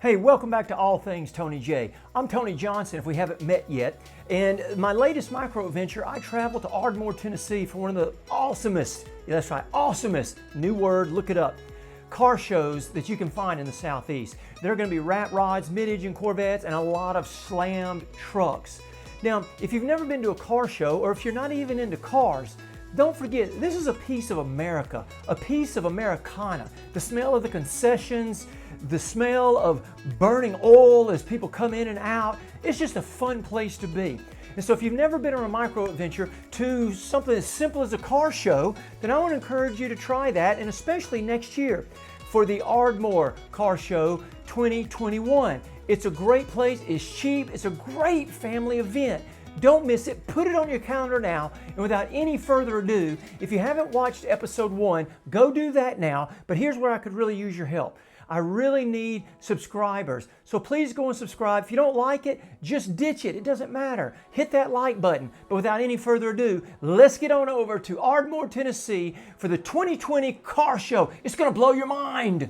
Hey, welcome back to All Things Tony J. I'm Tony Johnson, if we haven't met yet. And my latest micro adventure, I traveled to Ardmore, Tennessee for one of the awesomest, yeah, that's right, awesomest, new word, look it up, car shows that you can find in the Southeast. There are going to be rat rods, mid-engine Corvettes, and a lot of slammed trucks. Now, if you've never been to a car show, or if you're not even into cars, don't forget, this is a piece of America, a piece of Americana. The smell of the concessions, the smell of burning oil as people come in and out. It's just a fun place to be. And so if you've never been on a micro adventure to something as simple as a car show, then I want to encourage you to try that, and especially next year for the Ardmore Car Show 2021. It's a great place, it's cheap, it's a great family event. Don't miss it. Put it on your calendar now. And without any further ado, if you haven't watched episode 1, go do that now. But here's where I could really use your help. I really need subscribers. So please go and subscribe. If you don't like it, just ditch it. It doesn't matter. Hit that like button. But without any further ado, let's get on over to Ardmore, Tennessee for the 2020 car show. It's going to blow your mind.